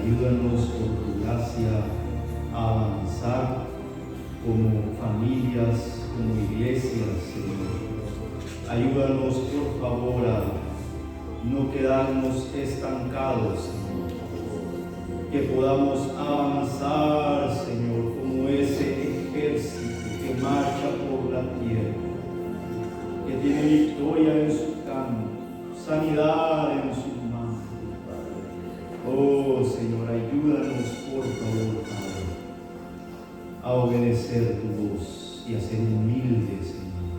ayúdanos por tu gracia a avanzar como familias, como iglesias, Señor. Ayúdanos, por favor, a no quedarnos estancados, Señor. Que podamos avanzar, Señor, como ese ejército que marcha por la tierra, que tiene victoria en su campo, sanidad en su mano. Oh, Señor, ayúdanos, por favor, Padre, a obedecer tu voz y a ser humildes, Señor.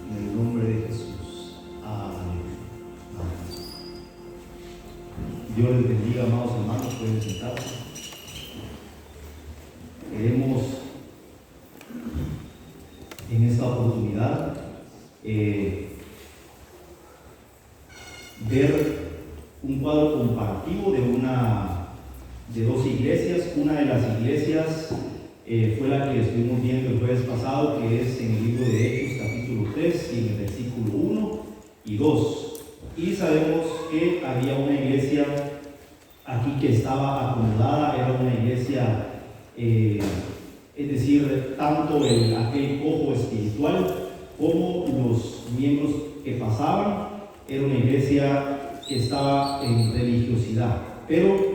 En el nombre de Jesús. Amén. Dios les bendiga, amados hermanos, pueden sentarse. Queremos en esta oportunidad ver un cuadro comparativo de dos iglesias. Una de las iglesias fue la que estuvimos viendo el jueves pasado, que es en el libro de Hechos capítulo 3 y en el versículo 1 y 2. Y sabemos que había una iglesia aquí que estaba acomodada, era una iglesia, es decir, tanto aquel cojo espiritual como los miembros que pasaban, era una iglesia que estaba en religiosidad. Pero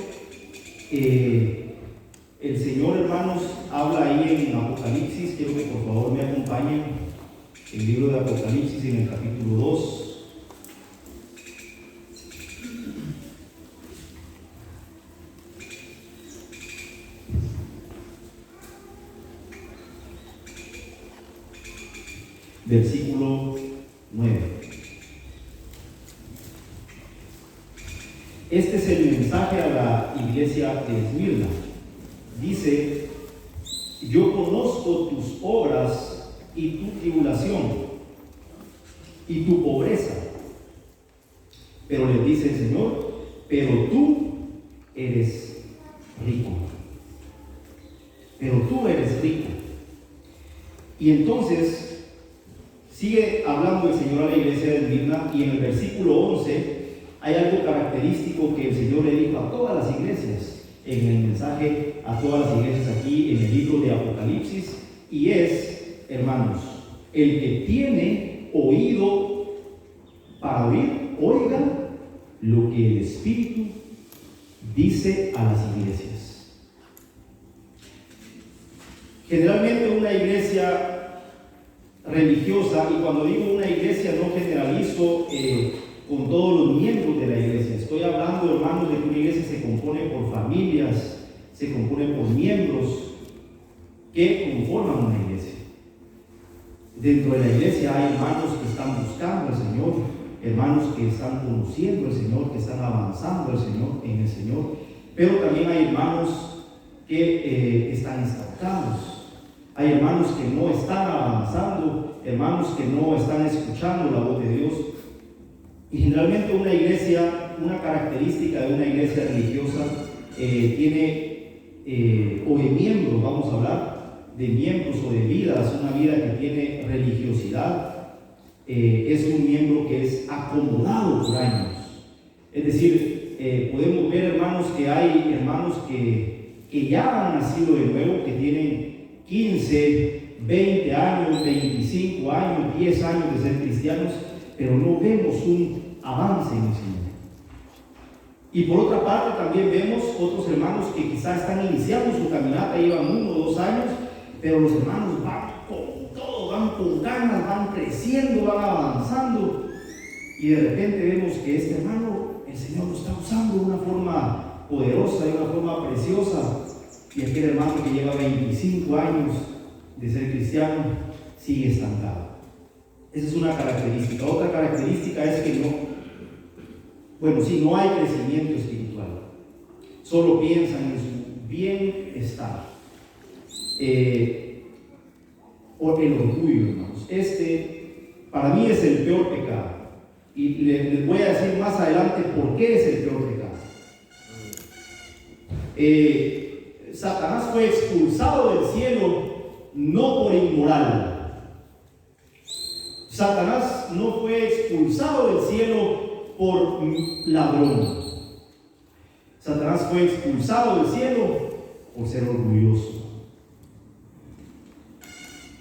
el Señor, hermanos, habla ahí en Apocalipsis. Quiero que por favor me acompañen el libro de Apocalipsis en el capítulo 2. Versículo 9. Este es el mensaje a la iglesia de Esmirna. Dice: yo conozco tus obras y tu tribulación y tu pobreza. Pero les dice el Señor: pero tú eres rico. Pero tú eres rico. Y entonces sigue hablando el Señor a la iglesia de Esmirna, y en el versículo 11 hay algo característico que el Señor le dijo a todas las iglesias, en el mensaje a todas las iglesias aquí en el libro de Apocalipsis, y es: hermanos, el que tiene oído para oír, oiga lo que el Espíritu dice a las iglesias. Generalmente una iglesia religiosa, y cuando digo una iglesia no generalizo con todos los miembros de la iglesia, estoy hablando, hermanos, de que una iglesia se compone por familias, se compone por miembros que conforman una iglesia. Dentro de la iglesia hay hermanos que están buscando al Señor, hermanos que están conociendo al Señor, que están avanzando en el Señor, pero también hay hermanos que están estancados. Hay hermanos que no están avanzando, hermanos que no están escuchando la voz de Dios. Y generalmente una iglesia, una característica de una iglesia religiosa tiene, o de miembros, vamos a hablar de miembros o de vidas, una vida que tiene religiosidad, es un miembro que es acomodado por años. Es decir, podemos ver, hermanos, que hay hermanos que ya han nacido de nuevo, que tienen 15, 20 años, 25 años, 10 años de ser cristianos, pero no vemos un avance en el Señor. Y por otra parte también vemos otros hermanos que quizás están iniciando su caminata, llevan 1 o 2 años, pero los hermanos van con todo, van con ganas, van creciendo, van avanzando, y de repente vemos que este hermano, el Señor lo está usando de una forma poderosa, de una forma preciosa, y aquel hermano que lleva 25 años de ser cristiano sigue estancado. Esa es una característica. Otra característica es que no hay crecimiento espiritual. Solo piensan en su bienestar. O el orgullo, hermanos. Para mí es el peor pecado. Y les voy a decir más adelante por qué es el peor pecado. Satanás fue expulsado del cielo no por inmoral. Satanás no fue expulsado del cielo por ladrón. Satanás Satanás fue expulsado del cielo por ser orgulloso.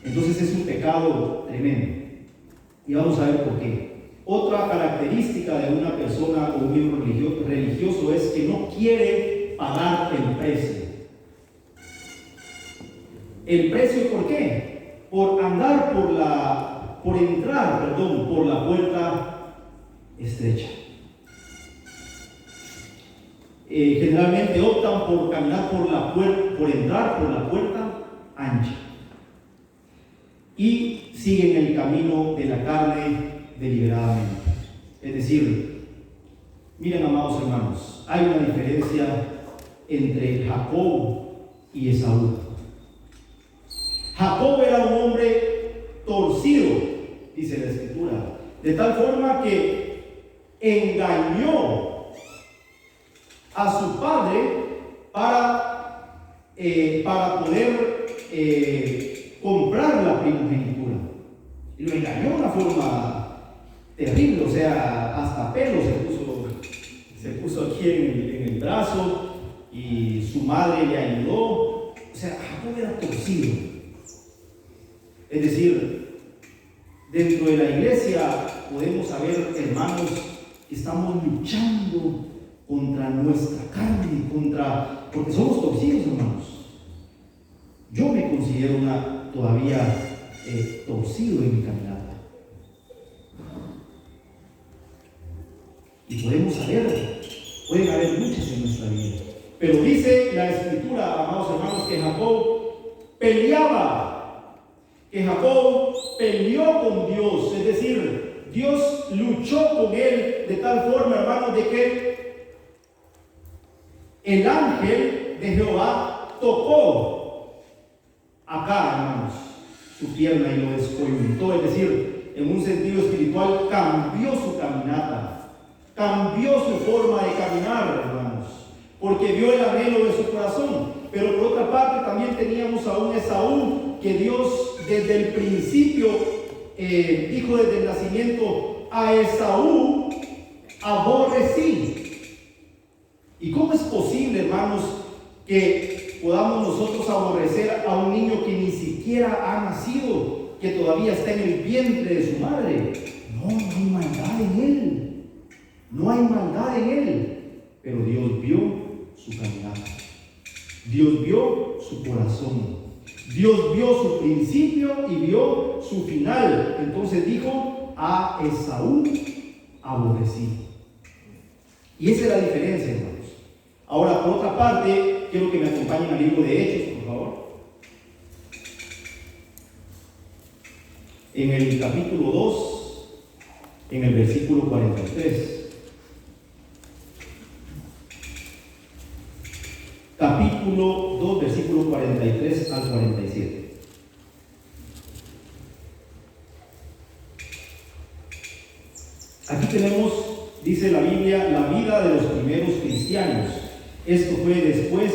Entonces es un pecado tremendo. Y vamos a ver por qué. Otra característica de una persona o un miembro religioso es que no quiere pagar el precio. ¿El precio por qué? Por andar por entrar por la puerta estrecha. Generalmente optan por caminar por entrar por la puerta ancha. Y siguen el camino de la carne deliberadamente. Es decir, miren, amados hermanos, hay una diferencia entre Jacob y Esaú. Jacob era un hombre torcido, dice la Escritura, de tal forma que engañó a su padre para poder comprar la primogenitura. Y lo engañó de una forma terrible, o sea, hasta pelo se puso aquí en el brazo, y su madre le ayudó. O sea, Jacob era torcido. Es decir, dentro de la iglesia podemos saber, hermanos, que estamos luchando contra nuestra carne, porque somos torcidos, hermanos. Yo me considero todavía torcido en mi caminata. Y podemos saber, pueden haber luchas en nuestra vida. Pero dice la Escritura, amados hermanos, que Jacob peleó con Dios. Es decir, Dios luchó con él de tal forma, hermanos, de que el ángel de Jehová tocó acá, hermanos, su pierna y lo descoyuntó. Es decir, en un sentido espiritual cambió su caminata, cambió su forma de caminar, hermanos, porque vio el anhelo de su corazón. Pero por otra parte también teníamos a un Esaú que Dios desde el principio dijo desde el nacimiento: a Esaú aborrecí. ¿Y cómo es posible, hermanos, que podamos nosotros aborrecer a un niño que ni siquiera ha nacido, que todavía está en el vientre de su madre? No hay maldad en él. No hay maldad en él. Pero Dios vio su caminata. Dios vio su corazón. Dios vio su principio y vio su final. Entonces dijo: a Esaú aborrecí. Y esa es la diferencia, hermanos. Ahora, por otra parte, quiero que me acompañen al libro de Hechos, por favor. En el capítulo 2, en el versículo 43. Capítulo 2, versículo 43 al 47. Aquí tenemos, dice la Biblia, la vida de los primeros cristianos. Esto fue después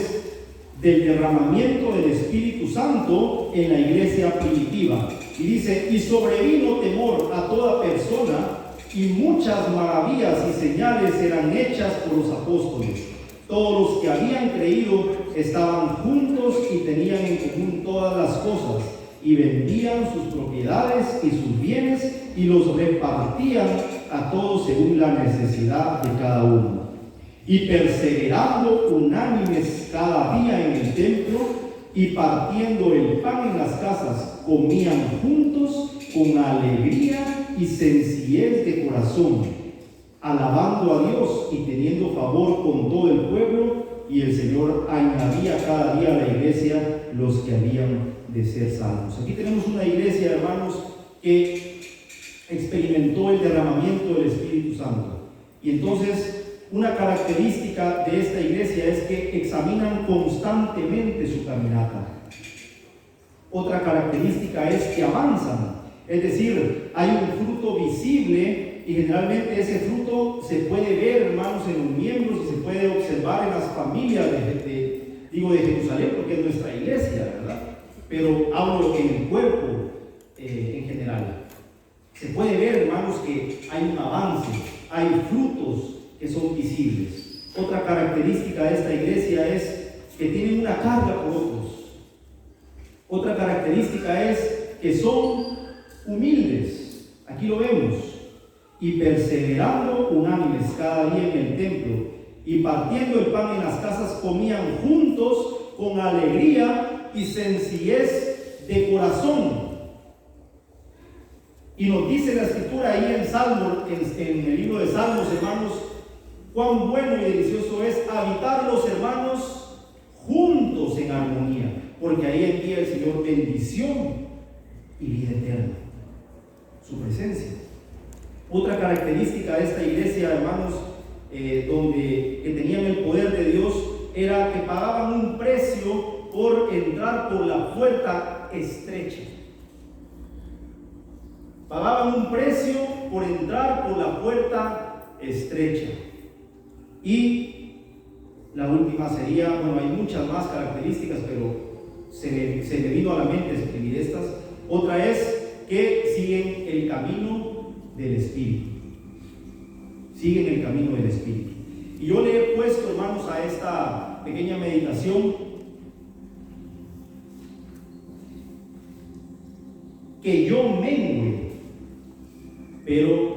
del derramamiento del Espíritu Santo en la iglesia primitiva. Y dice: y sobrevino temor a toda persona, y muchas maravillas y señales eran hechas por los apóstoles. Todos los que habían creído estaban juntos y tenían en común todas las cosas, y vendían sus propiedades y sus bienes y los repartían a todos según la necesidad de cada uno. Y perseverando unánimes cada día en el templo y partiendo el pan en las casas, comían juntos con alegría y sencillez de corazón, alabando a Dios y teniendo favor con todo el pueblo, y el Señor añadía cada día a la iglesia los que habían de ser salvos. Aquí tenemos una iglesia, hermanos, que experimentó el derramamiento del Espíritu Santo. Y entonces, una característica de esta iglesia es que examinan constantemente su caminata. Otra característica es que avanzan. Es decir, hay un fruto visible, y generalmente ese fruto se puede ver, hermanos, en los miembros, y se puede observar en las familias de Jerusalén, porque es nuestra iglesia, ¿verdad? Pero hablo en el cuerpo en general. Se puede ver, hermanos, que hay un avance, hay frutos que son visibles. Otra característica de esta iglesia es que tienen una carga por otros. Otra característica es que son humildes. Aquí lo vemos. Y perseverando unánimes cada día en el templo y partiendo el pan en las casas, comían juntos con alegría y sencillez de corazón. Y nos dice la escritura ahí en Salmos, en el libro de Salmos, hermanos, cuán bueno y delicioso es habitar los hermanos juntos en armonía, porque ahí envía el Señor bendición y vida eterna, su presencia. Otra característica de esta iglesia, hermanos, que tenían el poder de Dios, era que pagaban un precio por entrar por la puerta estrecha. Pagaban un precio por entrar por la puerta estrecha. Y la última sería, bueno, hay muchas más características, pero se me vino a la mente escribir estas. Otra es que siguen el camino del Espíritu. Siguen el camino del Espíritu. Y yo le he puesto, hermanos, a esta pequeña meditación que yo mengue, pero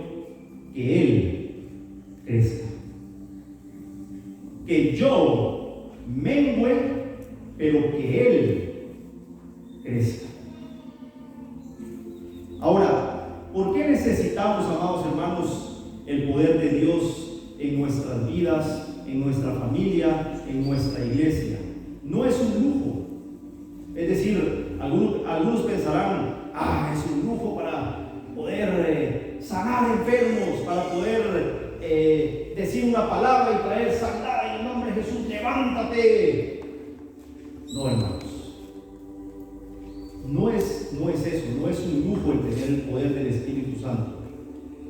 que Él crezca. Que yo mengue, pero que Él crezca. Ahora, ¿por qué necesitamos, amados hermanos, el poder de Dios en nuestras vidas, en nuestra familia, en nuestra iglesia? No es un lujo. Es decir, algunos pensarán, es un lujo para poder sanar enfermos, para poder decir una palabra y traer sanidad en el nombre de Jesús, levántate. No, hermanos. No es eso, no es un lujo el tener el poder del Espíritu Santo.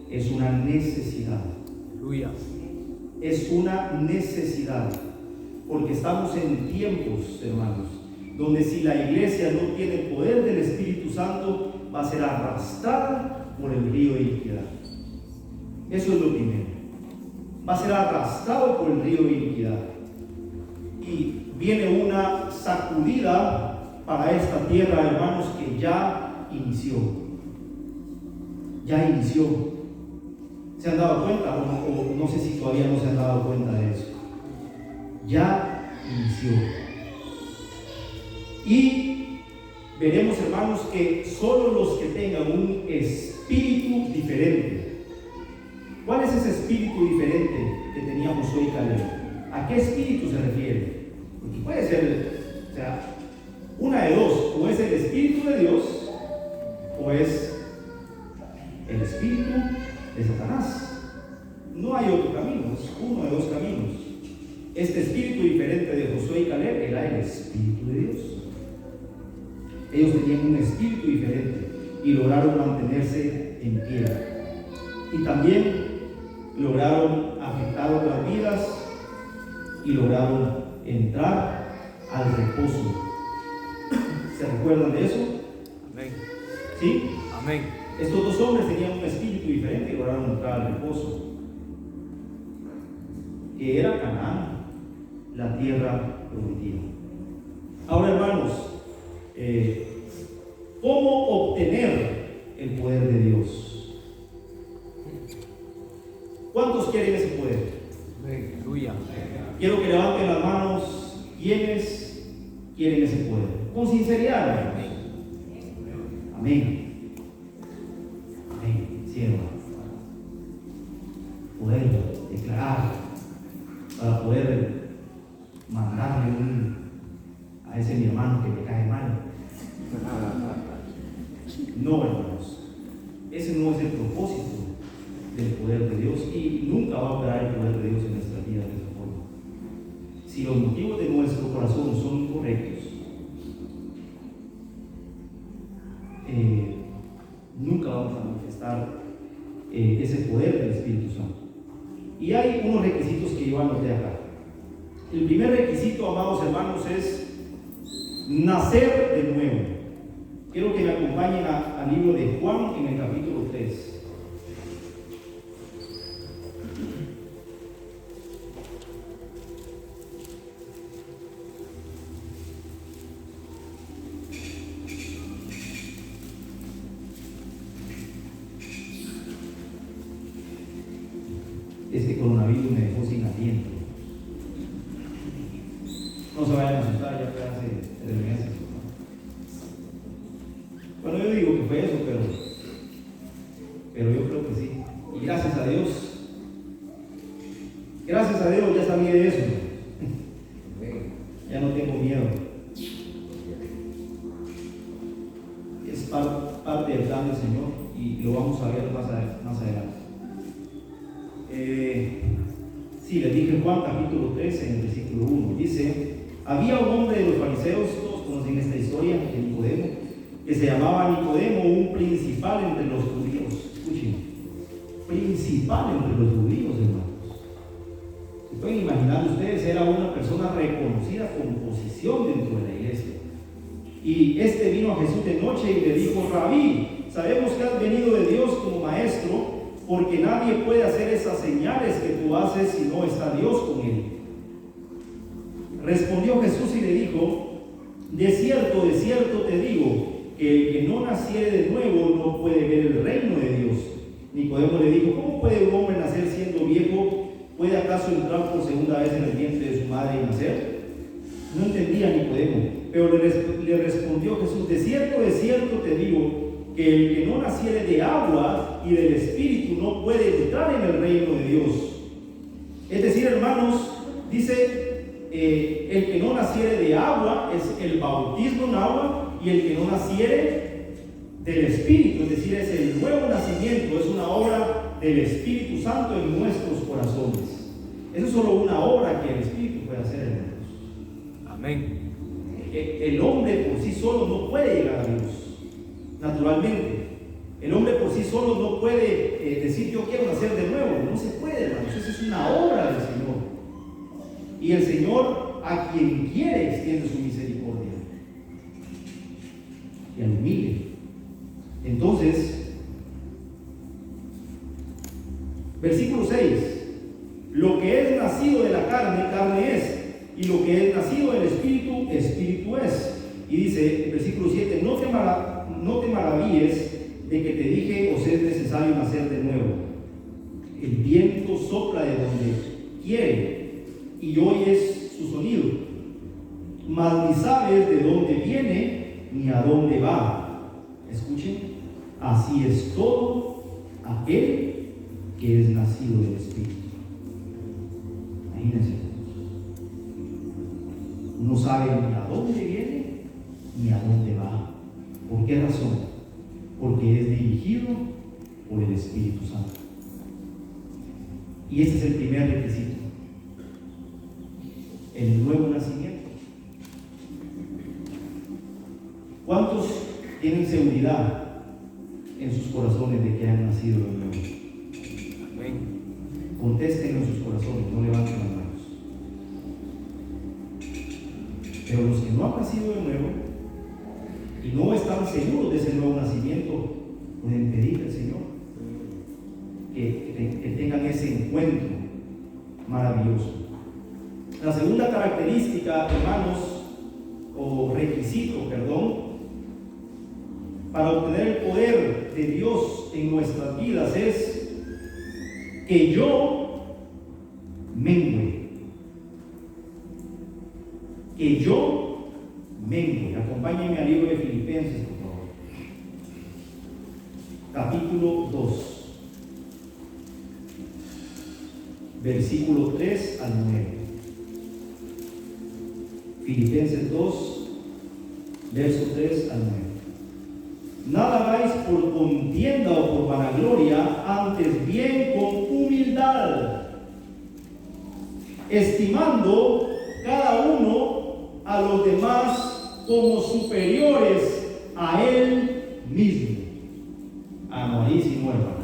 Es una necesidad. Aleluya. Es una necesidad. Porque estamos en tiempos, hermanos, donde si la iglesia no tiene el poder del Espíritu Santo, va a ser arrastrada por el río de iniquidad. Eso es lo primero. Va a ser arrastrado por el río de iniquidad. Y viene una sacudida para esta tierra, hermanos, que ya inició. Ya inició. ¿Se han dado cuenta? O no sé si todavía no se han dado cuenta de eso. Ya inició. Y veremos, hermanos, que solo los que tengan un espíritu diferente. ¿Cuál es ese espíritu diferente que tenía Josué y Caleb? ¿A qué espíritu se refiere? Porque puede ser, una de dos: o es el Espíritu de Dios o es el Espíritu de Satanás. No hay otro camino, es uno de dos caminos. Este espíritu diferente de Josué y Caleb era el Espíritu de Dios. Ellos tenían un espíritu diferente y lograron mantenerse en pie. Y también lograron afectar otras vidas y lograron entrar al reposo. ¿Se recuerdan de eso? Amén. ¿Sí? Amén. Estos dos hombres tenían un espíritu diferente y lograron entrar al reposo, que era Canaán, la tierra prometida. Ahora, hermanos, ¿cómo obtener el poder de Dios? ¿Cuántos quieren ese poder? Aleluya. Quiero que levanten las manos. ¿Quiénes quieren ese poder? Con sinceridad, hermanos. Amén. Amén. Sí, hermano. Poder declarar, para poder mandarle a ese mi hermano que me cae mal. No, hermanos. Ese no es el propósito del poder de Dios, y nunca va a operar el poder de Dios en nuestra vida de esa forma. Si los motivos de nuestro corazón son incorrectos, nunca vamos a manifestar ese poder del Espíritu Santo. Y hay unos requisitos que yo anoté acá. El primer requisito, amados hermanos, es nacer de nuevo. Quiero que me acompañen al libro de Juan en el capítulo 3. aliento. No se vayan a asustar, ya fue hace 3 meses. Bueno, yo digo que fue eso, pero yo creo que sí. Y gracias a Dios ya sabía de eso. Ya no tengo miedo. Es parte del plan del Señor y lo vamos a ver más adelante. Sí, les dije Juan capítulo 13 en el versículo 1. Dice: había un hombre de los fariseos, todos conocen esta historia, de Nicodemo, que se llamaba Nicodemo, un principal entre los judíos. Escuchen, principal entre los judíos, hermanos. ¿Se pueden imaginar ustedes? Era una persona reconocida con posición dentro de la iglesia. Y este vino a Jesús de noche y le dijo: Rabí, sabemos que has venido de Dios como maestro, porque nadie puede hacer esas señales que tú haces si no está Dios con él. Respondió Jesús y le dijo: de cierto te digo, que el que no naciere de nuevo no puede ver el reino de Dios. Nicodemo le dijo: ¿cómo puede un hombre nacer siendo viejo? ¿Puede acaso entrar por segunda vez en el vientre de su madre y nacer? No entendía Nicodemo, pero le respondió Jesús: de cierto te digo, que el que no naciere de agua y del Espíritu no puede entrar en el reino de Dios. Es decir, hermanos, dice, el que no naciere de agua es el bautismo en agua, y el que no naciere del Espíritu, es decir, es el nuevo nacimiento, es una obra del Espíritu Santo en nuestros corazones. Eso es solo una obra que el Espíritu puede hacer, hermanos. Amén. El hombre por sí solo no puede llegar a Dios. Naturalmente, el hombre por sí solo no puede decir: yo quiero nacer de nuevo. No se puede, hermanos. Esa es una obra del Señor. Y el Señor, a quien quiere, extiende su misericordia y al humilde. Entonces, versículo 6: lo que es nacido de la carne, carne es, y lo que es nacido del Espíritu, Espíritu es. Y dice, versículo 7: no te maravilles de que te dije: os es necesario nacer de nuevo. El viento sopla de donde quiere y oyes su sonido, mas ni sabes de dónde viene ni a dónde va. Escuchen, así es todo aquel que es nacido del Espíritu. Imagínense, no sabe ni a dónde viene ni a dónde va. ¿Por qué razón? Porque es dirigido por el Espíritu Santo. Y este es el primer requisito: el nuevo nacimiento. ¿Cuántos tienen seguridad en sus corazones de que han nacido de nuevo? Amén. Contesten en sus corazones, no levanten las manos. Pero los que no han nacido de nuevo y no están seguros de ese nuevo nacimiento, pueden pedirle al Señor que tengan ese encuentro maravilloso. La segunda característica, hermanos, o requisito, para obtener el poder de Dios en nuestras vidas es que yo mengue. Que yo mengue. Acompáñenme al libro de Filipenses, por favor. Capítulo 2. Versículo 3 al 9. Filipenses 2, verso 3 al 9. Nada hagáis por contienda o por vanagloria, antes bien con humildad, estimando cada uno a los demás como superiores a él mismo. No, ahí sí no, hermano.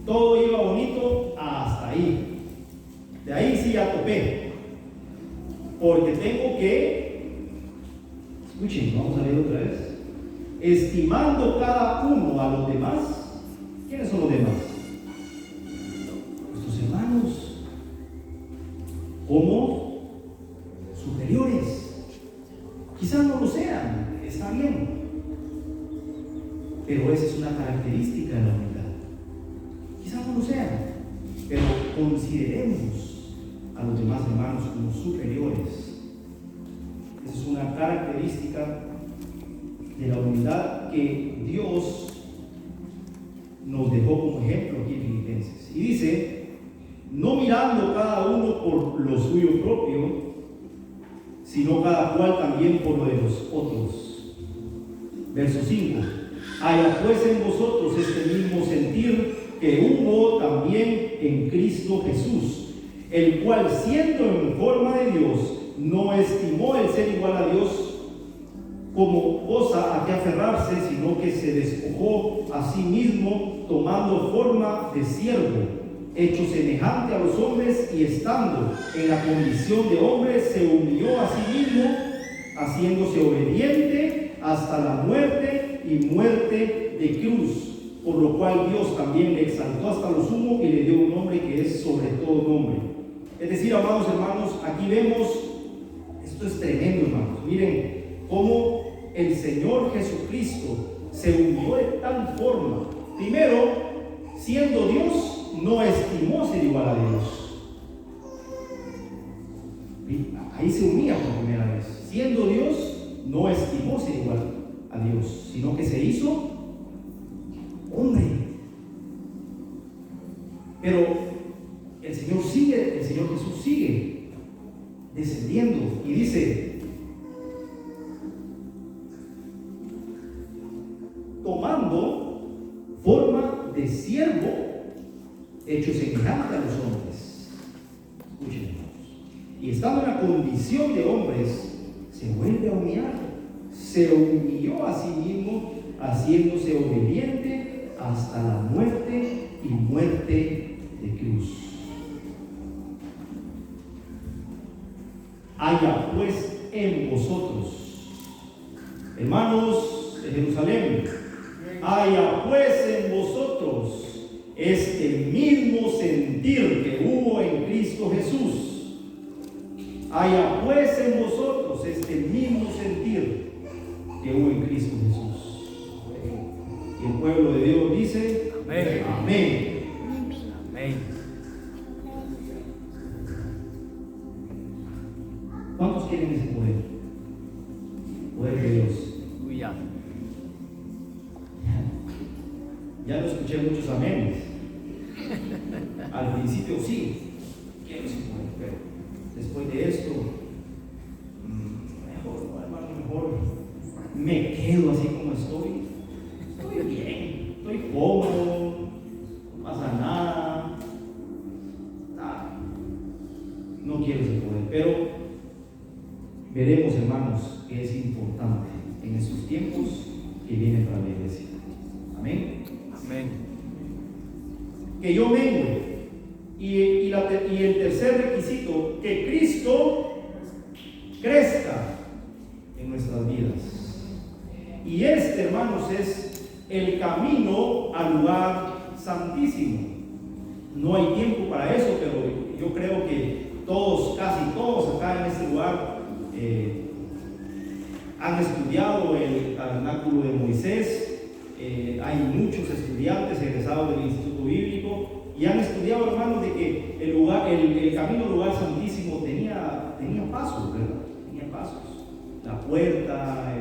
Todo iba bonito hasta ahí. De ahí sí ya topé. Porque tengo que, escuchen, vamos a leer otra vez. Estimando cada uno a los demás. ¿Quiénes son los demás? Nuestros hermanos como superiores. Quizás no lo sean, está bien, pero esa es una característica de la humildad. Quizás no lo sean, pero consideremos a los demás hermanos como superiores. Esa es una característica de la humildad que Dios nos dejó como ejemplo aquí en Filipenses. Y dice, no mirando cada uno por lo suyo propio, sino cada cual también por lo de los otros. Verso 5. Haya pues en vosotros este mismo sentir que hubo también en Cristo Jesús, el cual siendo en forma de Dios, no estimó el ser igual a Dios como cosa a que aferrarse, sino que se despojó a sí mismo, tomando forma de siervo, hecho semejante a los hombres, y estando en la condición de hombre, se humilló a sí mismo, haciéndose obediente hasta la muerte y muerte de cruz, por lo cual Dios también le exaltó hasta lo sumo y le dio un nombre que es sobre todo nombre. Es decir, amados hermanos, aquí vemos, esto es tremendo, hermanos, miren cómo el Señor Jesucristo se humilló de tal forma. Primero, siendo Dios, no estimó ser igual a Dios. Ahí se humilla por primera vez. Siendo Dios, no estimó ser igual a Dios, sino que se hizo hombre. Pero el Señor Jesús sigue descendiendo y dice, tomando forma de siervo, hecho semejante a los hombres. Escuchen, hermanos. Y estando en la condición de hombres, se vuelve a humillar. Se humilló a sí mismo, haciéndose obediente hasta la muerte y muerte de cruz. Haya pues en vosotros, hermanos de Jerusalén, haya pues en vosotros este mismo sentir que hubo en Cristo Jesús. Haya pues en vosotros este mismo sentir que hubo en Cristo Jesús. Y el pueblo de Dios dice, amén. Amén. Amén. ¿Cuántos quieren ese poder? Poder de Dios. Aleluya. Ya no escuché muchos amenes. Al principio sí, quiero ese poder, pero después de esto, mejor, hermano, mejor me quedo así como estoy. Estoy bien, estoy cómodo, no pasa nada. No quiero ese poder, pero veremos, hermanos, que es importante en estos tiempos que vienen para la iglesia. Amén. Amén. Que yo mengue. Y el tercer requisito, que Cristo crezca en nuestras vidas. Y este, hermanos, es el camino al lugar santísimo. No hay tiempo para eso, pero yo creo que todos, casi todos acá en este lugar han estudiado el tabernáculo de Moisés. Hay muchos estudiantes egresados del Instituto Bíblico y han estudiado, hermanos, de que el camino al lugar santísimo tenía pasos, ¿verdad? Tenía pasos. La puerta,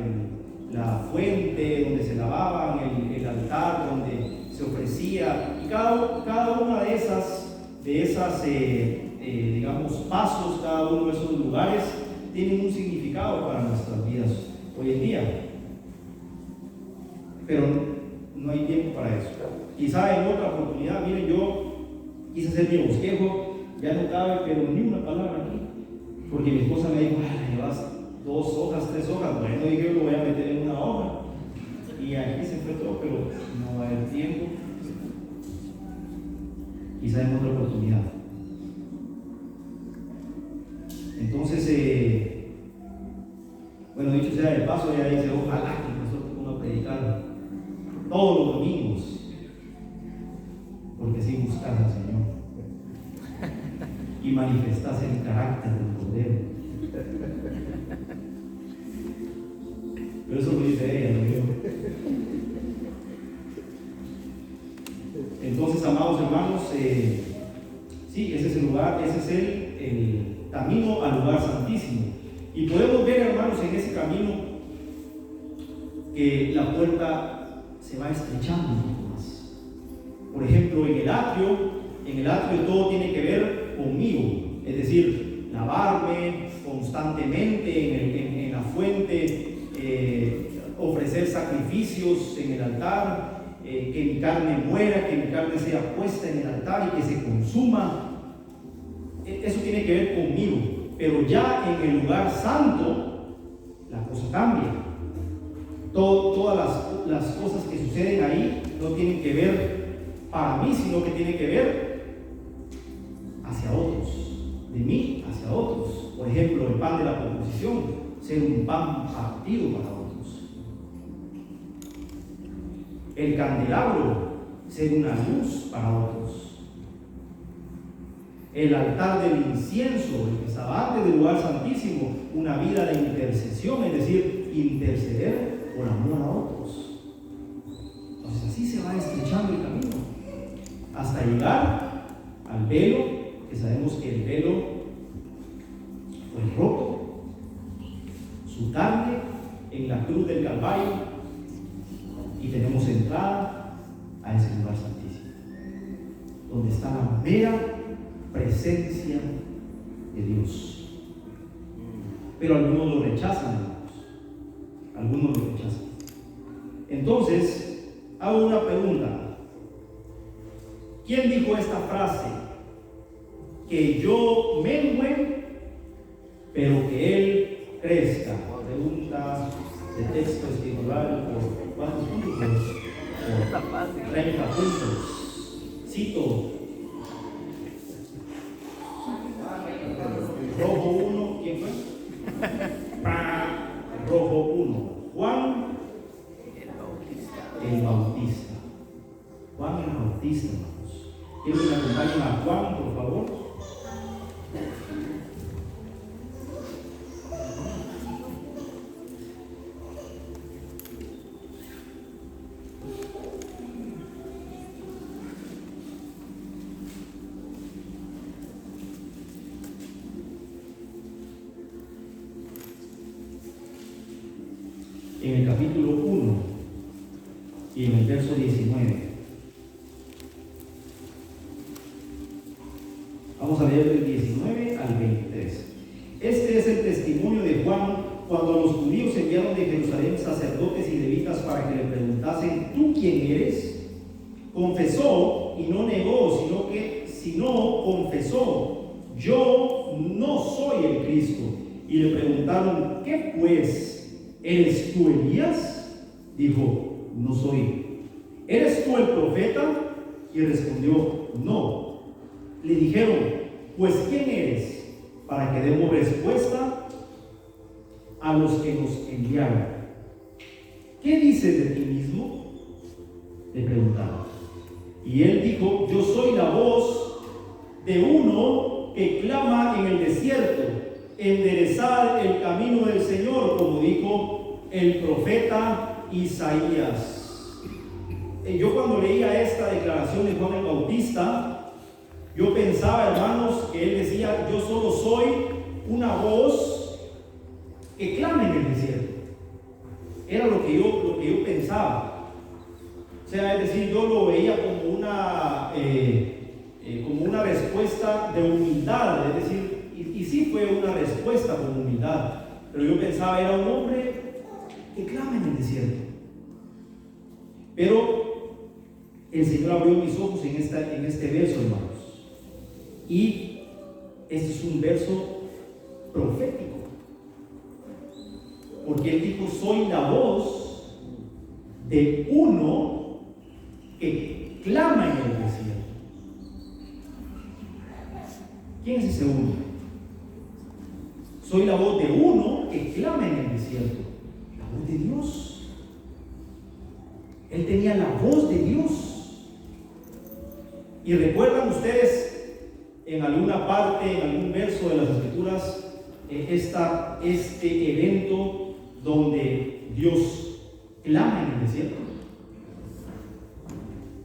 la fuente donde se lavaban, el altar donde se ofrecía, y cada una de esas digamos, pasos, cada uno de esos lugares tienen un significado para nuestras vidas hoy en día. Pero no hay tiempo para eso. Quizá en otra oportunidad, miren, yo quise hacer mi bosquejo, ya no cabe, pero ni una palabra aquí, porque mi esposa me dijo, llevas 2 hojas, 3 hojas, bueno, dije, yo lo voy a meter en una hoja, y aquí se fue todo, pero no va a haber tiempo. Quizá en otra oportunidad. Entonces, bueno, dicho sea de paso, ya dice, ojalá que el pastor te ponga a predicar todos los domingos, porque así buscas al Señor y manifestas el carácter del Cordero. Pero eso lo dice ella, no yo. Entonces, amados hermanos, sí, ese es el lugar, ese es camino al lugar santísimo. Y podemos ver, hermanos, en ese camino que la puerta se va estrechando un poco más. Por ejemplo, en el atrio todo tiene que ver conmigo, es decir, lavarme constantemente en la fuente, ofrecer sacrificios en el altar, que mi carne muera, que mi carne sea puesta en el altar y que se consuma. Eso tiene que ver conmigo, pero ya en el lugar santo la cosa cambia. Todas las cosas que suceden ahí no tienen que ver para mí, sino que tienen que ver hacia otros, de mí hacia otros. Por ejemplo, el pan de la proposición, ser un pan partido para otros. El candelabro, ser una luz para otros. El altar del incienso, el que estaba antes del lugar santísimo, una vida de intercesión, es decir, interceder por amor a otros. Entonces así se va estrechando el camino hasta llegar al velo, que sabemos que el velo fue roto, su carne en la cruz del Calvario, y tenemos entrada a ese lugar santísimo, donde está la mera presencia de Dios. Pero algunos lo rechazan, hermanos. Algunos lo rechazan. Entonces, hago una pregunta. ¿Quién dijo esta frase? Que yo mengue, pero que Él crezca. Pregunta de texto escritural por ¿cuántos puntos? Por 30 puntos. Cito. Rojo 1, ¿quién fue? Rojo 1, Juan el Bautista. Juan el Bautista, hermanos. Quiero que me acompañen a Juan, por favor. En el capítulo 1 y en el verso 19. Vamos a leer del 19 al 23. Este es el testimonio de Juan cuando los judíos enviaron de Jerusalén sacerdotes y levitas para que le preguntasen: ¿tú quién eres? Confesó y no negó, sino confesó: yo no soy el Cristo. Y le preguntaron: ¿qué pues? ¿Eres tú Elías? Dijo: no soy. ¿Eres tú el profeta? Y respondió: no. Le dijeron: pues ¿quién eres? Para que demos respuesta a los que nos enviaron. ¿Qué dices de ti mismo? Le preguntaron. Y él dijo: yo soy la voz de uno que clama en el desierto, enderezar el camino del Señor, como dijo el profeta Isaías. Yo cuando leía esta declaración de Juan el Bautista, yo pensaba, hermanos, que él decía: yo solo soy una voz que clama en el desierto. Era lo que yo pensaba. O sea, es decir, yo lo veía como una respuesta de humildad, es decir, y sí fue una respuesta con humildad, pero yo pensaba era un hombre que clama en el desierto. Pero el Señor abrió mis ojos en este verso, hermanos, y este es un verso profético, porque él dijo: soy la voz de uno que clama en el desierto. ¿Quién es ese uno? Soy la voz de uno que clama en el desierto. La voz de Dios. Él tenía la voz de Dios. Y recuerdan ustedes en alguna parte, en algún verso de las Escrituras, este evento donde Dios clama en el desierto,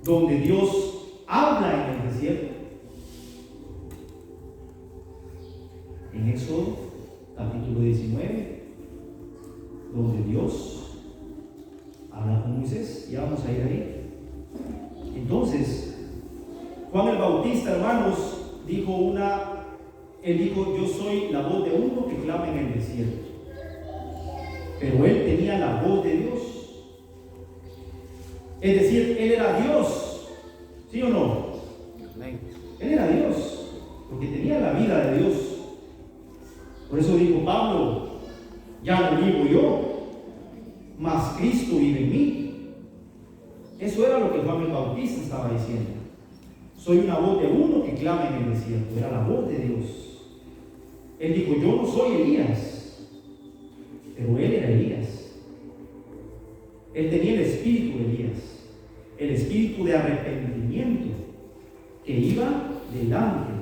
donde Dios habla en el desierto. en Éxodo capítulo 19, donde Dios habla con Moisés. Ya vamos a ir ahí. Entonces, Juan el Bautista, hermanos, él dijo, yo soy la voz de uno que clama en el desierto. Pero él tenía la voz de Dios. Es decir, él era Dios. ¿Sí o no? Amén. Él era Dios, porque tenía la vida de Dios. Por eso dijo Pablo, ya no vivo yo, mas Cristo vive en mí. Eso era lo que Juan el Bautista estaba diciendo. Soy una voz de uno que clama en el desierto. Era la voz de Dios. Él dijo, yo no soy Elías, pero él era Elías. Él tenía el espíritu de Elías, el espíritu de arrepentimiento que iba delante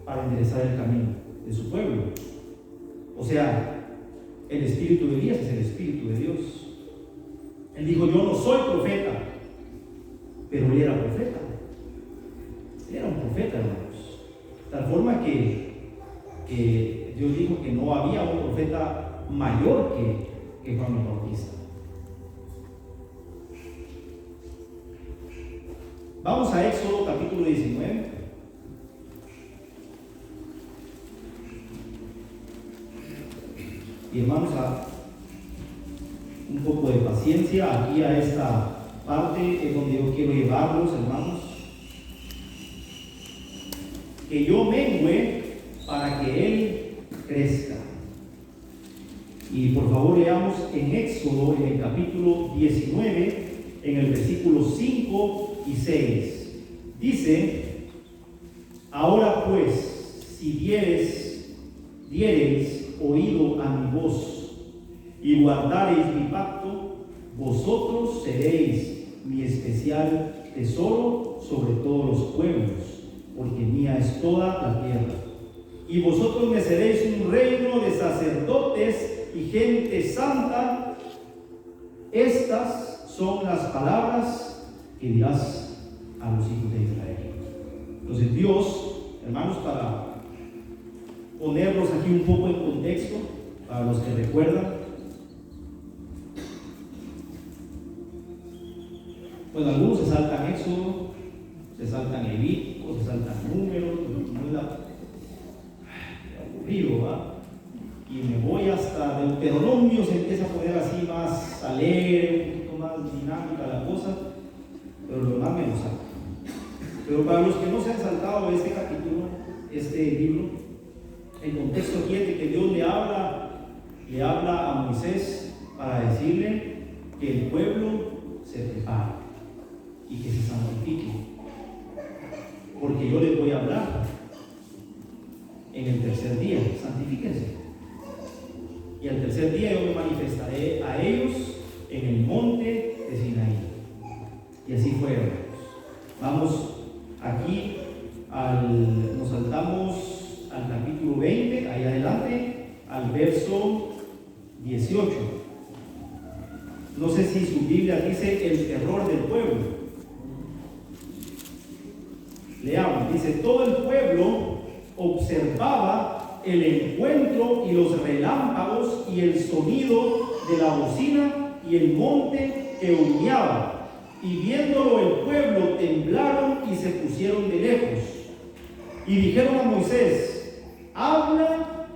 para enderezar el camino de su pueblo. O sea, el espíritu de Elías es el espíritu de Dios. Él dijo, yo no soy profeta, pero él era profeta. Él era un profeta, hermanos. De tal forma que Dios dijo que no había un profeta mayor que Juan el Bautista. Vamos a Éxodo capítulo 19. Y hermanos, un poco de paciencia. Aquí a esta parte es donde yo quiero llevarlos, hermanos. Que yo mengüe para que Él crezca. Y por favor leamos en Éxodo, en el capítulo 19, en el versículo 5 y 6. Dice, ahora pues, si diereis oído a mi voz y guardareis mi pacto, vosotros seréis mi especial tesoro sobre todos los pueblos, porque mía es toda la tierra. Y vosotros me seréis un reino de sacerdotes y gente santa. Estas son las palabras que dirás a los hijos de Israel. Entonces Dios, hermanos, para ponerlos aquí un poco en contexto, para los que recuerdan, bueno, algunos se saltan Éxodo, se saltan Levítico, se saltan Números, muy aburrido, ¿va? Y me voy hasta Deuteronomio, se empieza a poner así más alegre, un poquito más dinámica la cosa, pero lo demás me lo salto. Pero para los que no se han saltado este capítulo, este libro, el contexto aquí es de que Dios le habla a Moisés para decirle que el pueblo se prepare y que se santifique, porque yo les voy a hablar en el tercer día. Santifíquense. Y al tercer día yo me manifestaré a ellos en el monte de Sinaí. Y así fue, hermanos. Vamos aquí, nos saltamos al capítulo 20, ahí adelante, al verso 18. No sé si su Biblia dice el terror del pueblo. Leamos, dice, todo el pueblo observaba el encuentro y los relámpagos y el sonido de la bocina y el monte que humeaba, y viéndolo el pueblo temblaron y se pusieron de lejos, y dijeron a Moisés, habla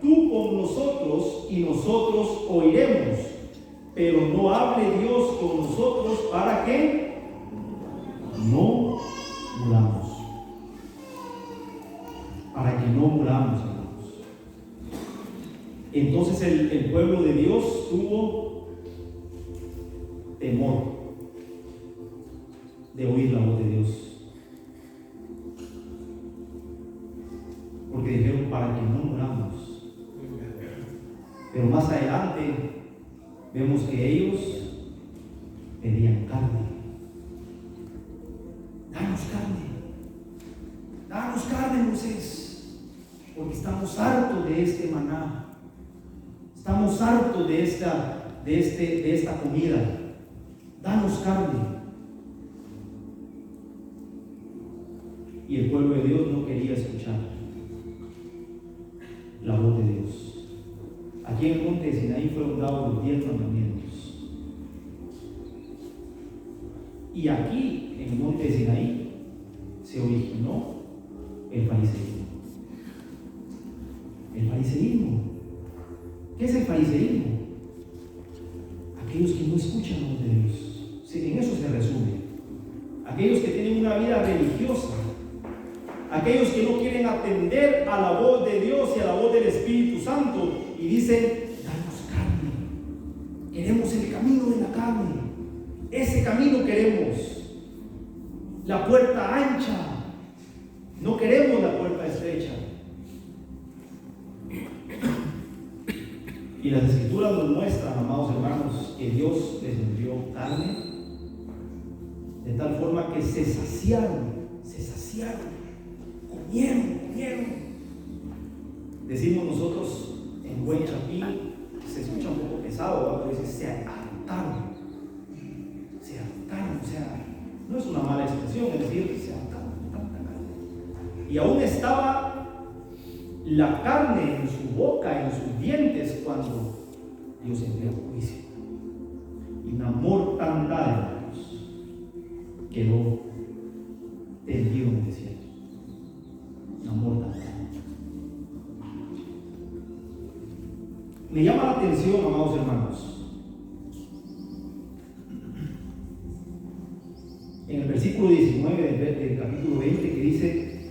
tú con nosotros y nosotros oiremos, pero no hable Dios con nosotros para que no muramos. Para que no muramos, hermanos. Entonces el pueblo de Dios tuvo temor de oír la voz de Dios, porque dijeron para que no muramos. Pero más adelante vemos que ellos pedían carne. Danos carne, Moisés, porque estamos hartos de este maná, estamos hartos de esta comida. Danos carne. Y el pueblo de Dios no quería escuchar. la voz de Dios. Aquí en el monte de Sinaí fueron dados los 10 mandamientos. Y aquí, en el monte de Sinaí, se originó el fariseísmo. El fariseísmo. ¿Qué es el fariseísmo? Aquellos que no escuchan la voz de Dios. Sí, en eso se resume. Aquellos que tienen una vida religiosa. Aquellos que no quieren atender a la voz de Dios y a la voz del Espíritu Santo y dicen: danos carne. Queremos el camino de la carne. Ese camino queremos. La puerta ancha. No queremos la puerta estrecha. Y las Escrituras nos muestran, amados hermanos, que Dios les envió carne de tal forma que se saciaron, comieron. Decimos nosotros en buen chapín, se escucha un poco pesado, pero dice: se hartaron, o sea, no es una mala expresión, es decir, se hartaron de tanta carne. Y aún estaba la carne en su boca, en sus dientes, cuando Dios envió juicio. Y una mortandad, hermanos, quedó tendido en el desierto. Una mortandad. Me llama la atención, amados hermanos, en el versículo 19 del capítulo 20, que dice: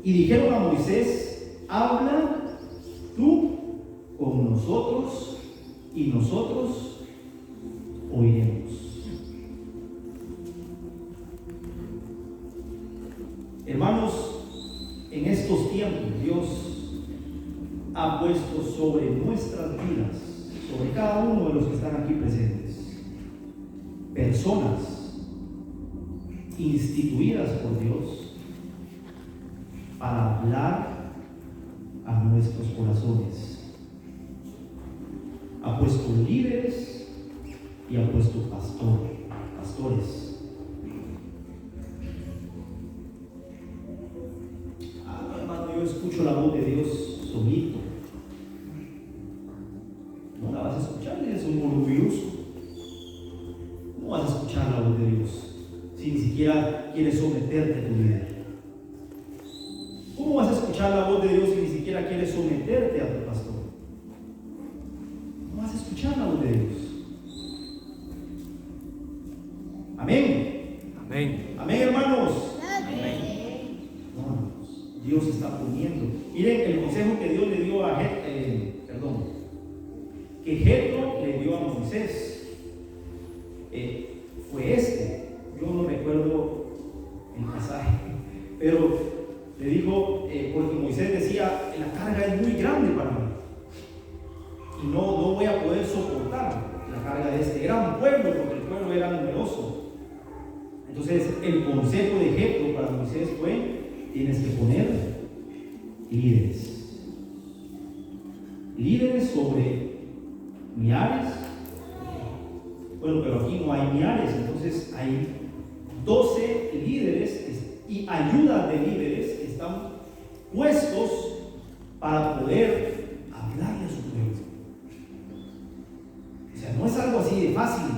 y dijeron a Moisés: habla tú con nosotros y nosotros oiremos. Hermanos, en estos tiempos Dios ha puesto sobre nuestras vidas, sobre cada uno de los que están aquí presentes, personas instituidas por Dios para hablar a nuestros corazones. Ha puesto líderes y ha puesto pastores. Hermano, yo escucho la voz de Dios solito. No la vas a escuchar, eres un orgulloso. No vas a escuchar la voz de Dios si ni siquiera quieres someterte a tu vida. ¿Cómo vas a escuchar la voz de Dios si ni siquiera quieres someterte a tu pastor? No vas a escuchar la voz de Dios. Amén. Amén, hermanos. Amén. No, hermanos, Dios está poniendo. Miren el consejo que Dios le dio a que Jetro le dio a Moisés. Fue este. Yo no recuerdo el pasaje, pero le dijo, porque Moisés decía: la carga es muy grande para mí y no voy a poder soportar la carga de este gran pueblo, porque el pueblo era numeroso. Entonces el consejo de Jetro para Moisés fue: tienes que poner líderes sobre millares. Bueno, pero aquí no hay millares, entonces hay 12 líderes y ayuda de líderes que están puestos para poder hablarle a su pueblo. O sea, no es algo así de fácil.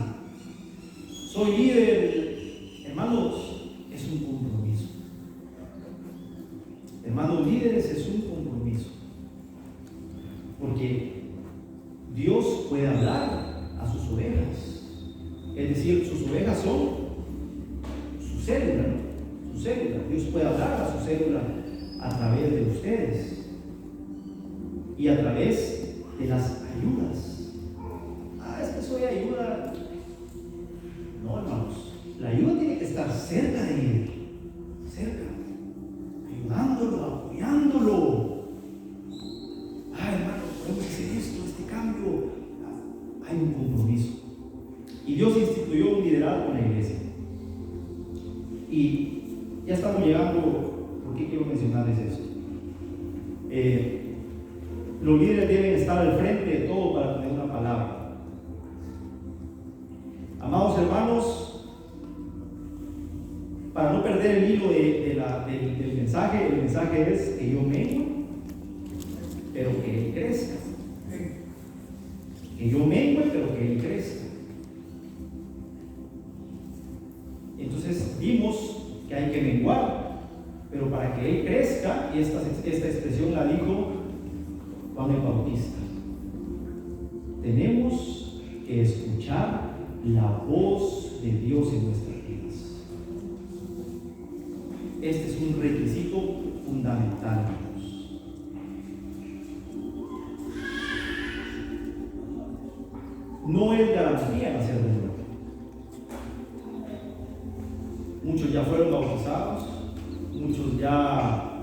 Soy líder, hermanos, es un compromiso. Hermanos líderes, es un compromiso. Porque Dios puede hablar a sus ovejas. Es decir, sus ovejas son su célula, ¿no? Su célula. Dios puede hablar a su célula a través de ustedes y a través de las ayudas. Es que soy ayuda. No, hermanos, la ayuda tiene que estar cerca de él, ayudándolo, apoyándolo. Hermano, podemos hacer esto, este cambio. Hay un compromiso. Y Dios instituyó un liderazgo en la iglesia. Y ya estamos llegando. ¿Por qué quiero mencionarles esto? Los líderes deben estar al frente de todo para tener una palabra. Amados hermanos, para no perder el hilo del mensaje, el mensaje es que yo mengo pero que Él crezca. Que yo mengue, pero que Él crezca. Entonces vimos que hay que menguar, pero para que Él crezca, y esta expresión la dijo Juan el Bautista, tenemos que escuchar la voz de Dios en nuestras vidas. Este es un requisito fundamental, hermanos. No es garantía nacer de nuevo. Muchos ya fueron bautizados, muchos ya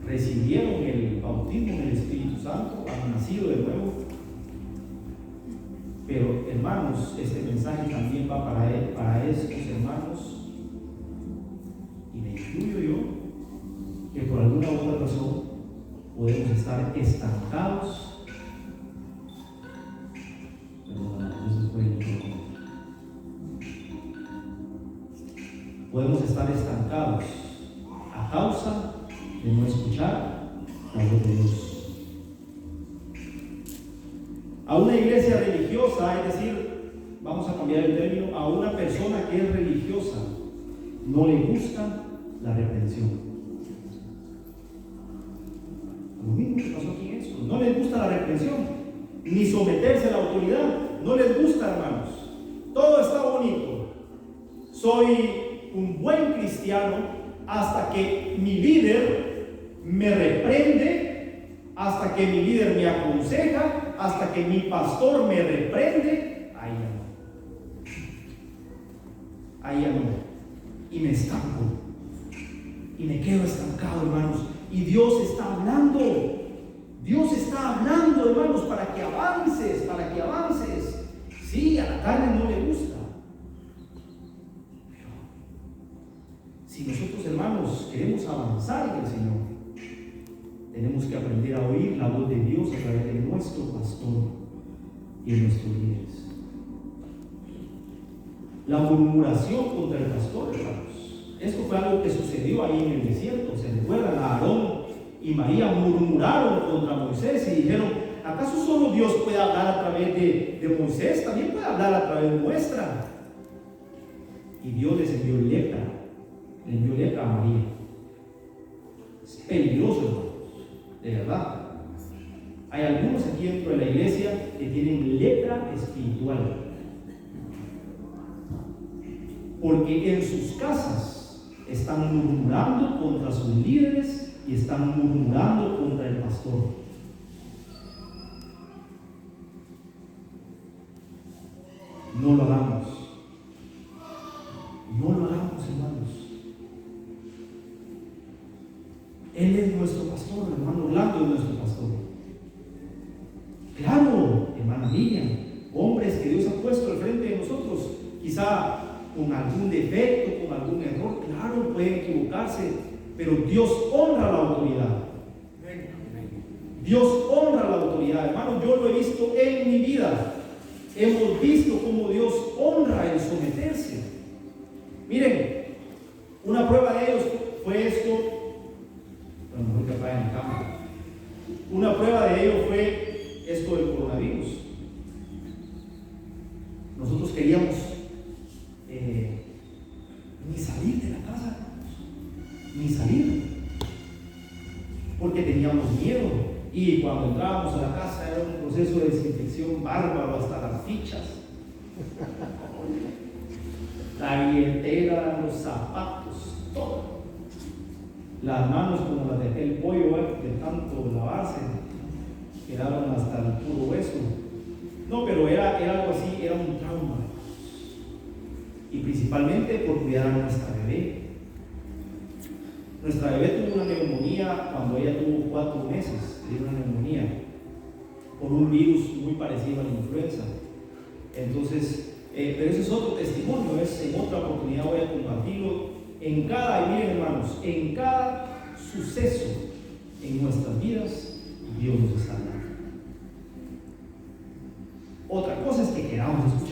recibieron el bautismo en el Espíritu Santo, han nacido de nuevo. Pero hermanos, este mensaje también va para estos hermanos, y me incluyo yo, que por alguna u otra razón podemos estar estancados. Podemos estar estancados a causa de no escuchar la voz de Dios. A una iglesia religiosa, es decir, vamos a cambiar el término, a una persona que es religiosa, no le gusta la reprensión. Lo mismo que pasó aquí en eso, no les gusta la reprensión, ni someterse a la autoridad, no les gusta, hermanos. Todo está bonito. Soy un buen cristiano hasta que mi líder me reprende, hasta que mi líder me aconseja, hasta que mi pastor me reprende. Ahí ya no, y me estanco y me quedo estancado, hermanos. Y Dios está hablando, hermanos, para que avances. Sí, a la carne no le gusta. Si nosotros, hermanos, queremos avanzar en el Señor, tenemos que aprender a oír la voz de Dios a través de nuestro pastor y de nuestros líderes. La murmuración contra el pastor, hermanos, esto fue algo que sucedió ahí en el desierto. Se recuerdan, Aarón y María murmuraron contra Moisés y dijeron: ¿acaso solo Dios puede hablar a través de Moisés? También puede hablar a través nuestra. Y Dios les envió lepra. Le envió lepra a María. Es peligroso, hermanos, de verdad. Hay algunos aquí dentro de la iglesia que tienen lepra espiritual, porque en sus casas están murmurando contra sus líderes y están murmurando contra el pastor. No lo hagamos. No lo hagamos, hermanos. Él es nuestro pastor, hermano Orlando es nuestro pastor. Claro, hermana Miriam, hombres que Dios ha puesto al frente de nosotros, quizá con algún defecto, con algún error, claro, pueden equivocarse, pero Dios honra la autoridad. Dios honra la autoridad, hermano. Yo lo he visto en mi vida. Hemos visto cómo Dios honra el someterse. Miren, una prueba de ellos fue esto. Bueno, mejor que apaguen la cámara. Una prueba de ello fue esto del coronavirus. Nosotros queríamos ni salir de la casa, ni salir, porque teníamos miedo. Y cuando entrábamos a la casa era un proceso de desinfección bárbaro, hasta las fichas, la billetera, los zapatos, todo. Las manos, como las de el pollo, de tanto lavarse, quedaron hasta el puro hueso. No, pero era algo así, era un trauma. Y principalmente por cuidar a nuestra bebé. Nuestra bebé tuvo una neumonía cuando ella tuvo 4 meses. Tuvo una neumonía por un virus muy parecido a la influenza. Entonces, pero ese es otro testimonio, en otra oportunidad voy a compartirlo. En cada, miren hermanos, en cada suceso en nuestras vidas, Dios nos está hablando. Otra cosa es que queramos escuchar